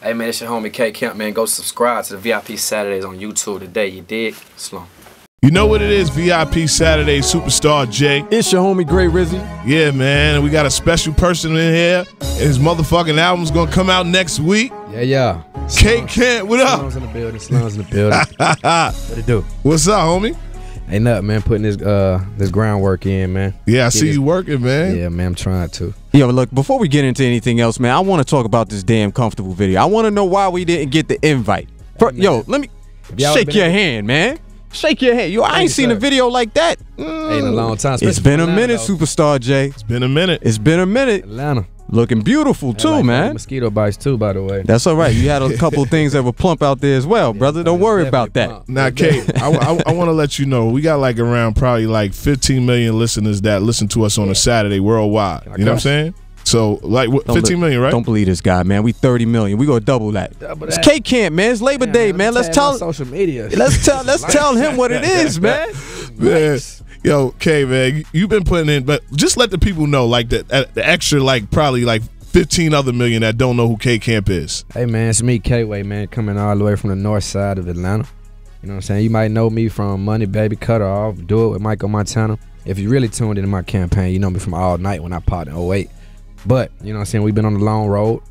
Hey man, it's your homie K Camp, man. Go subscribe to the VIP Saturdays on YouTube today, you dig? Slum. You know what it is, VIP Saturday, Superstar J. It's your homie Gray Rizzy. Yeah, man, we got a special person in here. His motherfucking album's gonna come out next week. Yeah. K Camp, what up? Slums in the building, slums in the building. What it do? What's up, homie? Ain't nothing, man. Putting this groundwork in, man. Yeah, I see you working, man. Yeah, man, I'm trying to. Yo, look, before we get into anything else, man, I want to talk about this damn comfortable video. I want to know why we didn't get the invite. Yo, let me shake your hand, man. Shake your hand. Yo, I ain't seen a video like that. Ain't a long time. It's been a minute, Superstar J. It's been a minute. It's been a minute. Atlanta. Looking beautiful, too, like man. Mosquito bites, too, by the way. That's all right. You had a couple of things that were plump out there as well, brother. Don't worry about that. Now, Kate, I want to let you know, we got like around probably like 15 million listeners that listen to us on a Saturday worldwide. You know what I'm saying? So, like, 15 million, right? Don't believe this guy, man. We 30 million. We gonna double that. It's K Camp, man. It's Labor Day, man. Let's tell social media. Let's tell him what it is, man. Man. Yo, K, man, you've been putting in, but just let the people know, like, the extra, like, probably like 15 other million that don't know who K Camp is. Hey, man, it's me, K-Way, man, coming all the way from the north side of Atlanta. You know what I'm saying? You might know me from Money Baby, Cut Off, Do It with Michael Montana. If you really tuned into my campaign, you know me from All Night when I popped in 08. But, you know what I'm saying, we've been on the long road.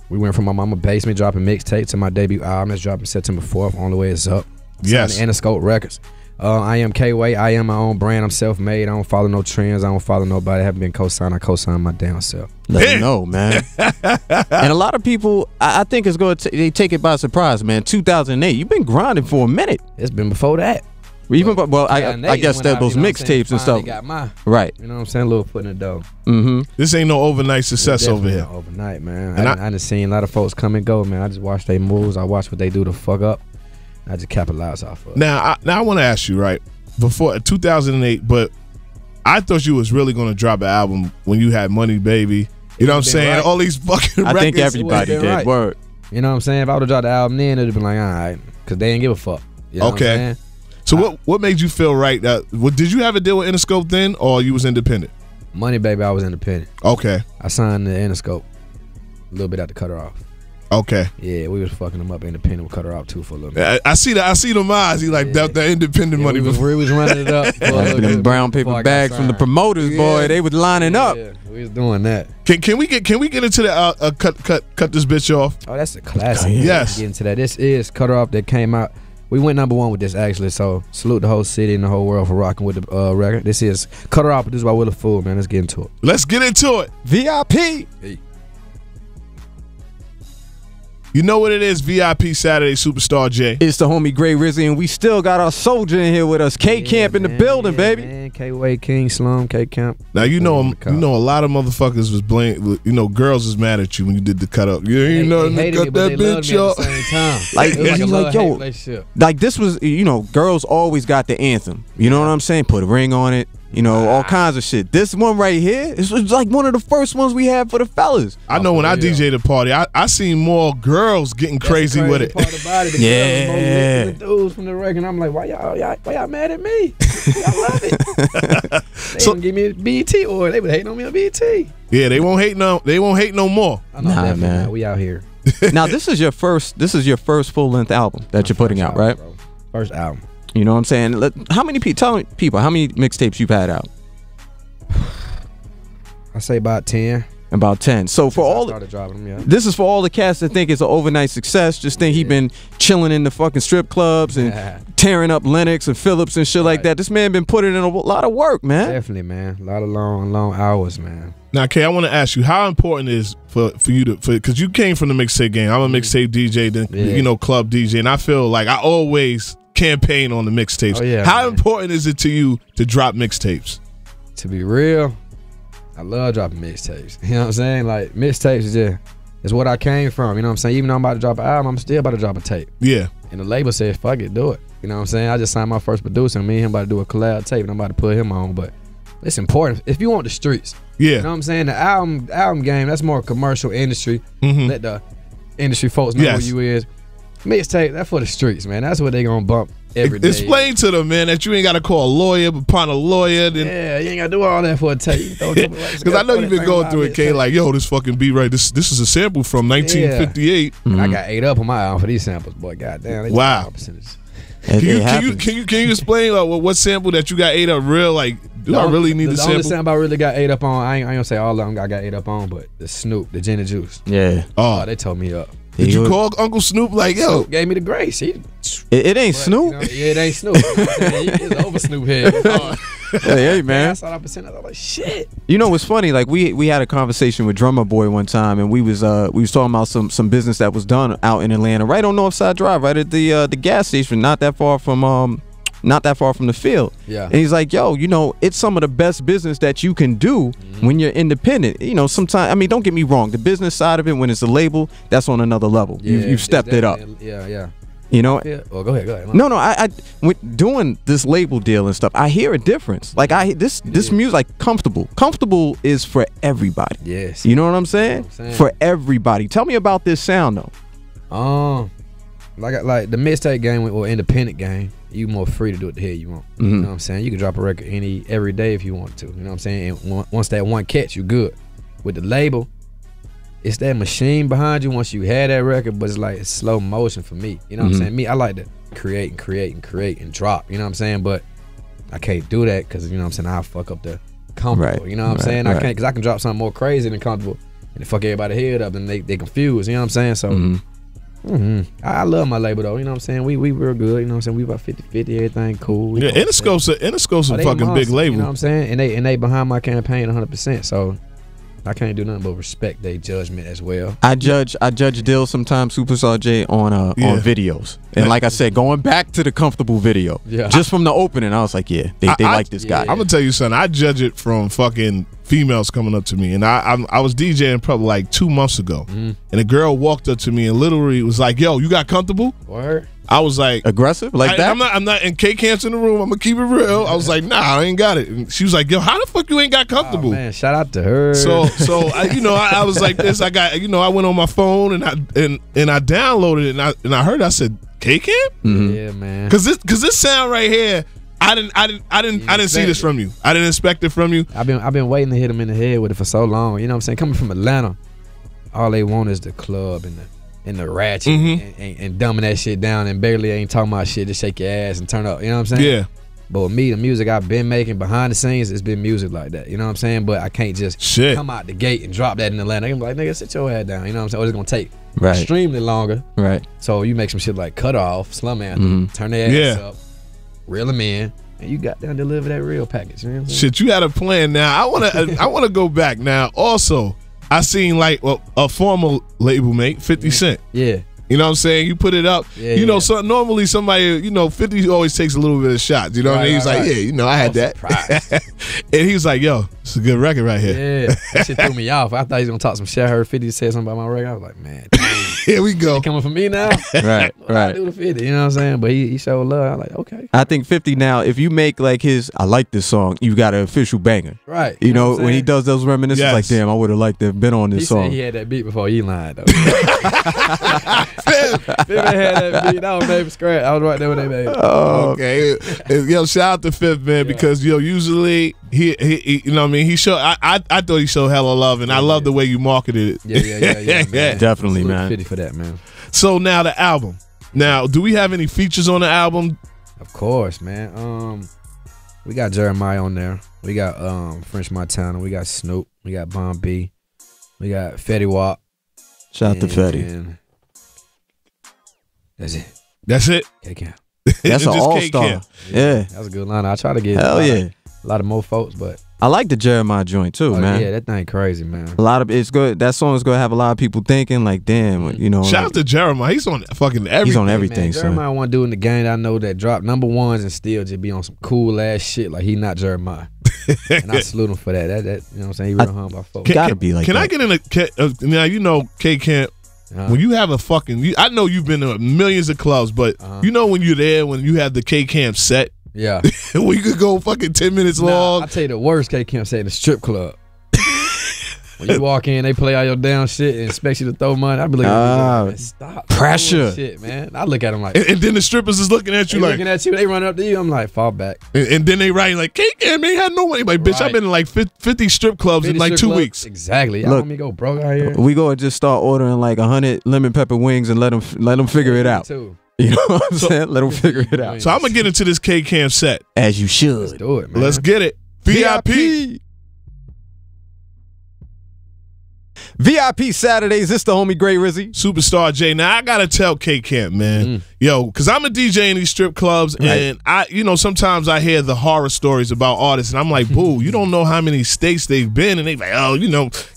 We went from my mama basement dropping mixtape to my debut album that's dropping September 4th, On the Way Is Up. Yes. Interscope Records. I am K-Way. I am my own brand. I'm self-made. I don't follow no trends. I don't follow nobody. I haven't been co-signed. I co-signed my damn self. Let them know, man. And a lot of people, I think it's going to they take it by surprise, man. 2008, you've been grinding for a minute. It's been before that. Even I guess that those mixtapes and stuff. Got mine. Right. You know what I'm saying? A little foot in the dough. This ain't no overnight success over here. Overnight, man. And I done seen a lot of folks come and go, man. I just watch their moves. I watch what they do to fuck up. I just capitalize off of it. Now I want to ask you, right? Before 2008, but I thought you was really gonna drop an album when you had Money Baby. You know what I'm saying? Right. All these fucking records. I think everybody did. Right. Word. You know what I'm saying? If I would have dropped the album then, it'd have been like, all right, because they didn't give a fuck. You know what I'm saying? So what made you feel right? Did you have a deal with Interscope then, or you was independent? Money Baby, I was independent. Okay. I signed the Interscope a little bit after Cut Her Off. Okay. Yeah, we was fucking them up independent with Cut Her Off too for a little bit. I see them eyes. He like that independent money. We was running it up. Them brown paper bags from the promoters, boy. They was lining up. Yeah, we was doing that. Can we get into the cut this bitch off? Oh, that's a classic. Yes. Get into that. This is Cut Her Off that came out. We went #1 with this actually. So salute the whole city and the whole world for rocking with the record. This is Cut Her Off, produced by Willa Fool, man. Let's get into it. Let's get into it. VIP. Hey. You know what it is, VIP Saturday, Superstar J. It's the homie Gray Rizzy, and we still got our soldier in here with us. K Camp in the building, baby. Man, K-Way, King, Slum, K Camp. Now you know a lot of motherfuckers was blame. You know, girls was mad at you when you did the cut up. You ain't nothing to cut that bitch up. Like this was, you know, girls always got the anthem. You know what I'm saying? Put a ring on it. You know, all kinds of shit. This one right here is like one of the first ones we had for the fellas. I know when I DJ'd a party, I seen more girls getting crazy with it. Part about it. The dudes from the record. I'm like, why y'all mad at me? Y'all love it. They don't give me a BET, or they would hate on me on BET. Yeah, they won't hate no more. Nah, man. We out here. Now this is your first full-length album that you're putting out, right? Bro. First album. You know what I'm saying? How many tell people how many mixtapes you've had out? I say about 10. About 10. So for all dropping them, yeah. This is for all the cats that think it's an overnight success. Just think he been chilling in the fucking strip clubs and tearing up Lennox and Phillips and shit like that. This man been putting in a lot of work, man. Definitely, man. A lot of long hours, man. Now, Kay, I want to ask you, how important is for you to, because you came from the mixtape game. I'm a mixtape DJ, then you know, club DJ, and I feel like I always campaign on the mixtapes. Oh, yeah, how important is it to you to drop mixtapes? To be real, I love dropping mixtapes. You know what I'm saying? Like, mixtapes is what I came from. You know what I'm saying? Even though I'm about to drop an album, I'm still about to drop a tape. Yeah. And the label said, fuck it, do it. You know what I'm saying? I just signed my first producer, and me and him about to do a collab tape, and I'm about to put him on. But it's important if you want the streets. Yeah. You know what I'm saying? The album game, that's more commercial industry. Let the industry folks know who you is. Mixtape, that's for the streets, man. That's what they gonna bump every day. Explain to them, man, that you ain't got to call a lawyer, upon a lawyer. Then, yeah, you ain't got to do all that for a tape. Because I know you've been going through it, K. Like, yo, this fucking beat right. This is a sample from 1958. I got ate up on my album for these samples, boy. Goddamn. Wow. Can you explain what sample that you got ate up real? Like, do I really need the sample? The only sample I really got ate up on, I ain't gonna say all of them I got ate up on, but the Snoop, the Gin and Juice. Yeah. Oh, they told me up. Did you call Uncle Snoop like, yo? Snoop gave me the grace. It ain't Snoop. You know, yeah, it ain't Snoop. It's over Snoop head. Hey, man. I saw that percent. I was like, shit. You know what's funny? Like we had a conversation with Drummer Boy one time, and we was talking about some business that was done out in Atlanta, right on Northside Drive, right at the gas station, not that far from the field. Yeah. And he's like, yo, you know, it's some of the best business that you can do when you're independent. You know, sometimes, I mean, don't get me wrong, the business side of it, when it's a label, that's on another level. Yeah, You've stepped it up. Yeah. You know? Yeah. Well, go ahead. No, I with doing this label deal and stuff, I hear a difference. Like this music, like Comfortable is for everybody. Yes. You know what I'm saying? For everybody. Tell me about this sound though. Like the mixtape game or independent game, you more free to do what the hell you want. You know what I'm saying? You can drop a record every day if you want to. You know what I'm saying? And once that one catch, you good. With the label, it's that machine behind you once you had that record, but it's slow motion for me. You know what I'm saying? I like to create and drop. You know what I'm saying? But I can't do that because, you know what I'm saying, I'll fuck up the Comfortable. You know what I'm saying? I can't, because I can drop something more crazy than Comfortable and fuck everybody head up and they confused. You know what I'm saying? So I love my label though. You know what I'm saying? We real good. You know what I'm saying? We about 50-50, everything cool. Yeah, Interscope's a fucking big label. You know what I'm saying? And they behind my campaign 100%. So I can't do nothing but respect their judgment as well. I judge Dill sometimes, Superstar J, on videos. And like I said, going back to the Comfortable video, just from the opepening, I was like, they like this guy. I'm gonna tell you something. I judge it from fucking females coming up to me, and I was DJing probably like 2 months ago, and a girl walked up to me and literally was like, "Yo, you got Comfortable?" Word. I was like, aggressive like that. I'm not. And K Camp's in the room. I'm gonna keep it real. I was like, nah, I ain't got it. And she was like, yo, how the fuck you ain't got Comfortable? Oh, man, shout out to her. So I was like this. I went on my phone and I downloaded it and I heard. I said, K Camp? Yeah, man. Cause this sound right here, I didn't see this from you. I didn't expect it from you. I've been waiting to hit him in the head with it for so long. You know what I'm saying? Coming from Atlanta, all they want is the club and the ratchet and dumbing that shit down and barely ain't talking about shit. Just shake your ass and turn up. You know what I'm saying? Yeah. But with me, the music I've been making behind the scenes, it's been music like that. You know what I'm saying? But I can't just come out the gate and drop that in Atlanta. I'm like, nigga, sit your ass down. You know what I'm saying? Or it's gonna take extremely longer. Right. So you make some shit like Cut Off, Slum Anthem, turn their ass up, reel them in, and you got down to deliver that real package. You know what I'm saying? Shit, you had a plan. Now I wanna go back. Now also, I seen like a former label mate, 50 Cent. Yeah. You know what I'm saying? You put it up. Yeah, So normally somebody, 50 always takes a little bit of shots. You know what I mean? He's like, yeah, I had that. And he was like, yo, it's a good record right here. Yeah. That shit threw me off. I thought he was going to talk some shit. I heard 50 say something about my record. I was like, man, dang. Here we go. He coming for me now? Right. I do the 50, you know what I'm saying? But he showed love. I was like, okay. I think 50 now, if you make like I like this song, you got an official banger. Right. You know when he does those reminiscences, like, damn, I would have liked to have been on this song. He had that beat before he lied, though. Fifth had that beat. That was made from scratch. I was right there when they made it. Okay. Yo, shout out to Fifth, man, because usually he you know what I mean, he showed I thought he showed hella love, and I love the way you marketed it. Yeah. Definitely, man. 50 for that, man. So now the album. Now, do we have any features on the album? Of course, man. We got Jeremiah on there. We got French Montana. We got Snoop. We got Bon B. We got Fetty Wap. Shout out to Fetty. That's it. That's it. K-Camp. That's an all-star. Yeah. That was a good line. I try to get a lot of more folks, but I like the Jeremiah joint too, man. Yeah, that thing crazy, man. It's good. That song is gonna have a lot of people thinking, like, damn, Shout out to Jeremiah. He's on fucking everything. He's on everything. Man, Jeremiah one dude in the game that I know that dropped #1s and still just be on some cool ass shit like he not Jeremiah. And I salute him for that. That you know what I'm saying? He real humble by folks. Gotta be like. Can I get in a now? K Camp. When you have a fucking, I know you've been to millions of clubs, but when you're there, when you have the K Camp set. Yeah. We could go fucking 10 minutes long. I'll tell you the worst K Camp set in the strip club. When you walk in, they play all your damn shit and expect you to throw money. I be looking at them, stop. Pressure. Shit, man. I look at them like. And then the strippers is looking at you They like. looking at you, they run up to you. I'm like, fall back. And then they writing like, K-Camp ain't had no money. Like, bitch, Right. I've been in like 50 strip clubs in like 2 weeks. Exactly. Y'all Look, want me to go broke out here? We go and just start ordering like 100 lemon pepper wings and let them figure it out. Too. You know what I'm saying? Let them figure it out. So I'm gonna get into this K-Camp set. As you Let's should. do it, man. Let's get it. VIP. VIP Saturdays. It's the homie Gray Rizzy. Superstar J. Now I gotta tell K-Camp, man, yo, cause I'm a DJ in these strip clubs, and I, sometimes I hear the horror stories about artists, and I'm like, boo, you don't know how many states they've been, and they like, oh,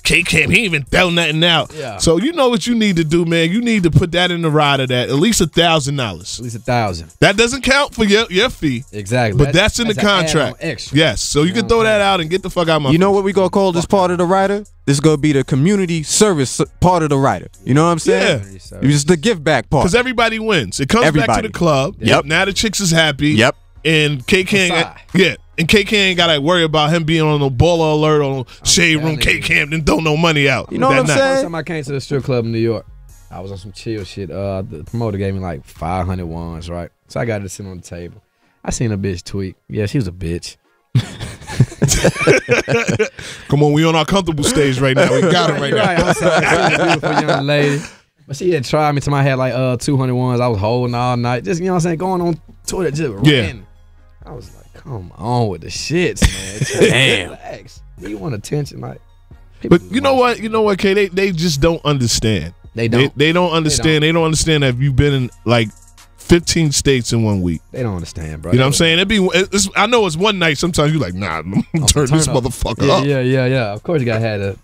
K-Camp, he ain't even throw nothing out. Yeah. So you know what you need to do, man. You need to put that in the rider, that at least $1,000. At least 1,000. That doesn't count for your fee. Exactly. But that's in the an add-on contract. extra. Yes. So you can throw that out and get the fuck out of my You know what we gonna call this part of the rider? This is gonna be the community service part of the rider. You know what I'm saying? Yeah. It's just the give back part. Because everybody wins. It comes back Everybody. to the club. Yep. Now the chicks is happy. Yep. And Aside. And KK ain't gotta worry about him being on no baller alert on Shade Room. K-Camp and throw no money out. You know what I'm that night. saying? First time I came to the strip club in New York, I was on some chill shit. The promoter gave me like 500 ones, right? So I got it sitting on the table. I seen a bitch tweak. Yeah, she was a bitch. Come on, we on our comfortable stage right now. We got it right You're now. right. I'm sorry. She was a beautiful young lady. But she had tried me till I had like 200 ones. I was holding all night. Just, you know what I'm saying? Going on Twitter, just Yeah. ranting. I was like, come on with the shits, man. Just Damn. relax. You want attention, like. But you know what? You know what, K? They just don't understand. They don't. They don't understand. They don't understand that you've been in like 15 states in 1 week. They don't understand, bro. You know what I'm saying? I know it's one night. Sometimes you're like, nah, I'm gonna turn this up. motherfucker up. Yeah. Of course, you gotta have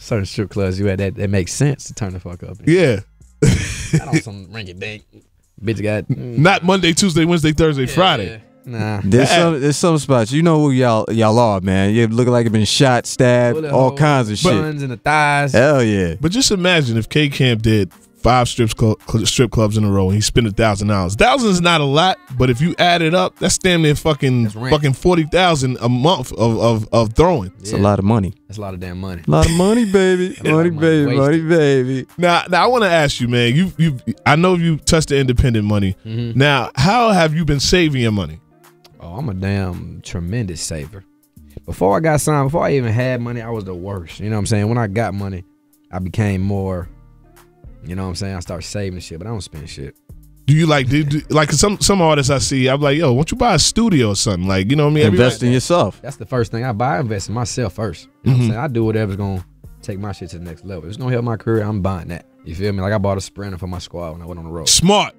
certain strip clubs you had that makes sense to turn the fuck up. Yeah. Not on some rinky dink. Bitch got Not Monday, Tuesday, Wednesday, Thursday, Friday. Yeah. Nah. There's some spots. You know who y'all are, man. You look like you've been shot, stabbed, Bullet all holes, kinds of shit. buns in the thighs. Hell yeah. But just imagine if K-Camp did 5 strip clubs in a row and he spent $1,000. $1,000 is not a lot, but if you add it up, that's damn near fucking That's rent. $40,000 a month of throwing. It's a lot of money. That's a lot of damn money. A lot of money, baby. Money, baby. Money, baby. Now I want to ask you, man. I know you touched the independent money. Mm-hmm. Now, how have you been saving your money? Oh, I'm a damn tremendous saver. Before I got signed, before I even had money, I was the worst. You know what I'm saying? When I got money, I became more, you know what I'm saying? I started saving shit, but I don't spend shit. Do you like some artists I see? I'm like, yo, why don't you buy a studio or something? Like, you know what I mean? Invest in yourself. That's the first thing I buy. I invest in myself first. You know what I'm saying? I do whatever's going to take my shit to the next level. If it's going to help my career, I'm buying that. You feel me? Like I bought a Sprinter for my squad when I went on the road. Smart.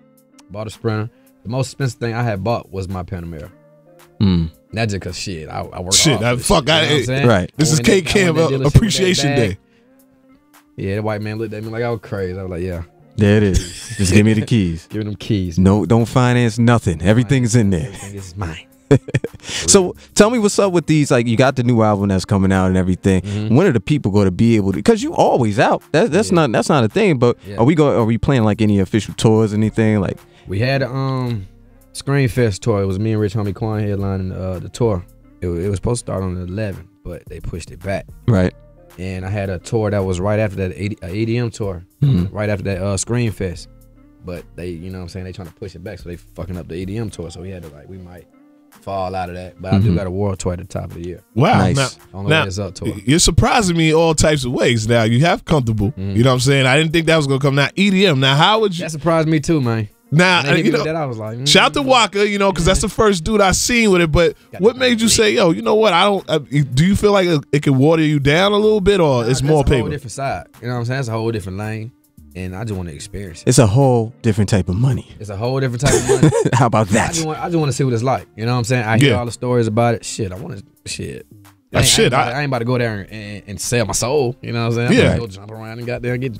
Bought a Sprinter. The most expensive thing I had bought was my Panamera. Not just because shit, I work Shit, hard. fuck, Right. This is K-Camp Appreciation Day. Yeah, the white man looked at me like I was crazy. I was like, yeah, There it is. Just give me the keys. give me them keys. No, don't finance nothing. Everything's in there. Everything is mine. So tell me what's up with these. Like, you got the new album that's coming out and everything. When are the people going to be able to? Because you always out. That's not a thing. But are we playing like any official tours, anything like? We had a Screenfest tour. It was me and Rich Homie Quan headlining the tour. It was supposed to start on the 11th, but they pushed it back. Right. And I had a tour that was right after that EDM tour, right after that Screenfest. But they, you know what I'm saying, they trying to push it back, so they fucking up the EDM tour. So we had to we might fall out of that. But I do got a world tour at the top of the year. Wow. Nice. On the Now, way is up tour. you're surprising me all types of ways. Now, you have Comfortable. You know what I'm saying? I didn't think that was going to come. Now, EDM. Now, how would you? That surprised me too, man. Now, When they hit you me know, with that, I was like, shout out to Waka, you know, because that's the first dude I seen with it. But what made you say, yo, you know what? Do you feel like it can water you down a little bit, or it's more That's a whole paper? different side. You know what I'm saying? It's a whole different lane, and I just want to experience it. It's a whole different type of money. It's a whole different type of money. How about I that? just want to see what it's like. You know what I'm saying? I hear Yeah. all the stories about it. Shit, I want to shit. I ain't about to go there and sell my soul. You know what I'm saying? I'm Yeah. gonna go jump around and got there and get.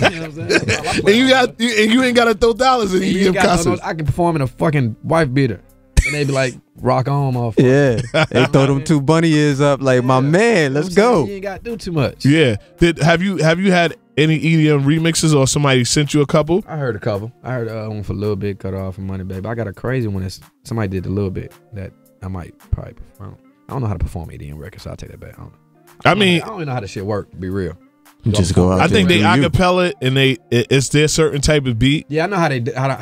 You know what I'm saying? That's all I play on, bro. And you ain't got to throw dollars in And you EDM ain't got no- concerts. I can perform in a fucking wife beater, and they be like, "Rock on, motherfucker." Yeah. They throw them 2 bunny ears up like, my man, let's go. You ain't got to do too much. Yeah. Have you had any EDM remixes, or somebody sent you a couple? I heard a couple. I heard one for Lil Bit, Cut Off, and Money Baby. I got a crazy one that somebody did a little bit that I might probably perform. I don't know how to perform EDM records, so I'll take that back. I don't know. I mean, I don't even know how this shit work. To be real. Just go out. I think they there and do you. acapella and it's their certain type of beat. Yeah, I know how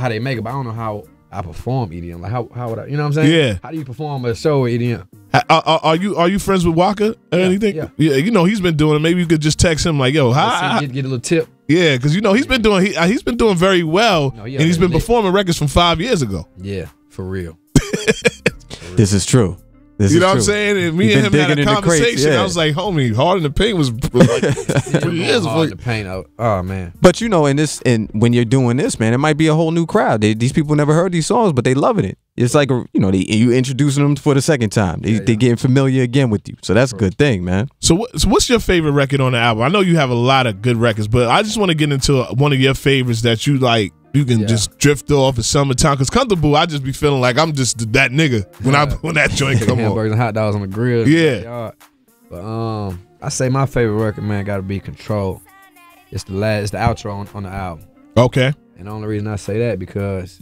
they make it, but I don't know how I perform EDM. Like how would I? You know what I'm saying? Yeah. How do you perform a show with EDM? Are you friends with Waka or anything? Yeah. You know he's been doing it. Maybe you could just text him like, yo, hi. Get a little tip. Yeah, because you know he's been doing very well, No, yeah, and he's been lit. performing records from 5 years ago. Yeah, for real. This is true. This You is know what I'm true. saying? And me You've and been him had a digging in the crates, conversation. yeah. I was like, homie, Hard in the Paint was like 3 years Hard before. to paint out. Oh man. But you know, and when you're doing this, man, it might be a whole new crowd. These people never heard these songs, but they loving it. It's like you introducing them for the second time. They getting familiar again with you, so that's a good thing, man. So what's your favorite record on the album? I know you have a lot of good records, but I just want to get into one of your favorites that you like. You can just drift off in summertime. Because Comfortable, I just be feeling like I'm just that nigga when that joint come on. Hamburgers and hot dogs on the grill. Yeah. But I say my favorite record, man, got to be Control. It's the outro on the album. Okay. And the only reason I say that because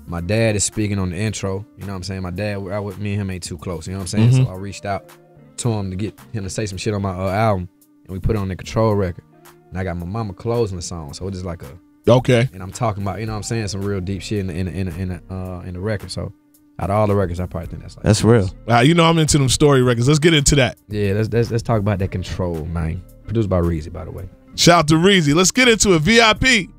my dad is speaking on the intro. You know what I'm saying? My dad, me and him ain't too close. You know what I'm saying? So I reached out to him to get him to say some shit on my album, and we put it on the Control record. And I got my mama closing the song, so it's just like Okay. and I'm talking about, you know what I'm saying, some real deep shit in the record. So out of all the records, I probably think That's real. You know I'm into them story records. Let's get into that. Yeah, let's talk about that Control, man. Produced by Reezy, by the way. Shout out to Reezy. Let's get into it. VIP.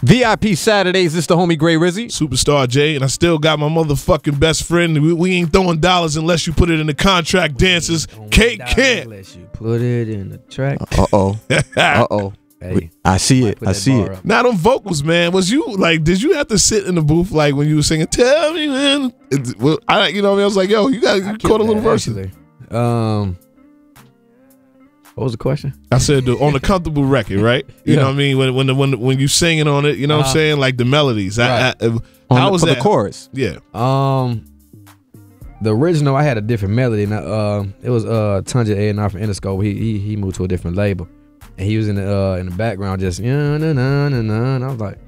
VIP Saturdays. This the homie Gray Rizzy. Superstar J, and I still got my motherfucking best friend. We ain't throwing dollars unless you put it in the contract. Dancers, Kate Kent. Unless you put it in the track. Hey, I see it. I see it. Now them vocals, man. Was you like? Did you have to sit in the booth like when you were singing? Tell me when. You know what I mean? I was like, yo, you caught a little verse. What was the question? I said on the Comfortable record, right? You know what I mean? When you singing on it, you know what I'm saying? Like the melodies. Right. How was for that? the chorus? Yeah. The original, I had a different melody. And it was Tunja A&R from Interscope. He moved to a different label, and he was in the background just and I was like,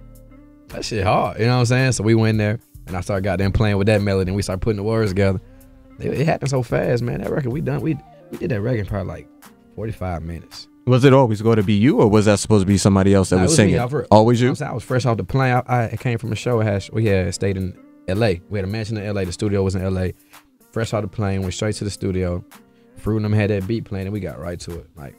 that shit hard. You know what I'm saying? So we went there, and I started goddamn playing with that melody, and we started putting the words together. It happened so fast, man. That record we did that record in probably like 45 minutes. Was it always going to be you, or was that supposed to be somebody else that was singing? Always you? I was fresh off the plane. I came from a show. We had stayed in L.A. We had a mansion in L.A. The studio was in L.A. Fresh off the plane, went straight to the studio. Fruit and them had that beat playing, and we got right to it. Like,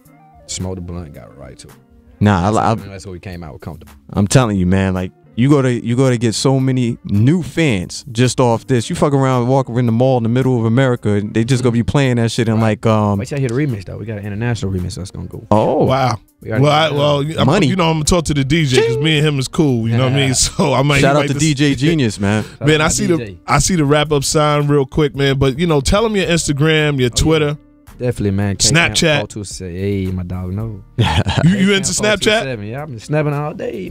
smoked the blunt, got right to it. Nah, That's what we came out with Comfortable. I'm telling you, man. Like you go to get so many new fans just off this. You fuck around, walk in the mall in the middle of America, and they just gonna be playing that shit and like Wait till I hear the remix though. We got an international remix that's gonna go. Oh wow. I'm Money. gonna talk to the DJ because me and him is cool. You know what I mean? So I might shout out invite to this- DJ Genius, man. Man, I see the wrap up sign real quick, man. But tell them your Instagram, your Twitter. Definitely, man. Snapchat. Hey, my dog, no. You into Snapchat? Yeah, I've been snapping all day.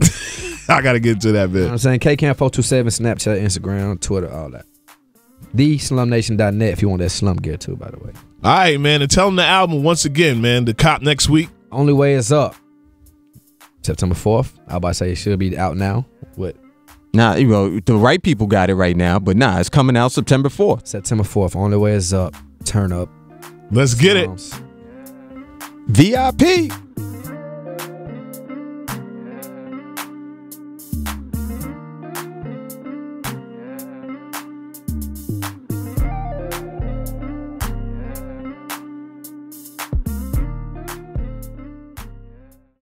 I gotta get to that You know what bit. I'm saying? KCamp427, Snapchat, Instagram, Twitter, all that. TheSlumNation.net if you want that slum gear too, by the way. All right, man. And tell them the album once again, man. The Cop next week. Only Way Is Up. September 4th. I about to say it should be out now. What? Nah, the right people got it right now, but nah, it's coming out September 4th. September 4th. Only Way Is Up. Turn up. Let's get it. Slums. VIP.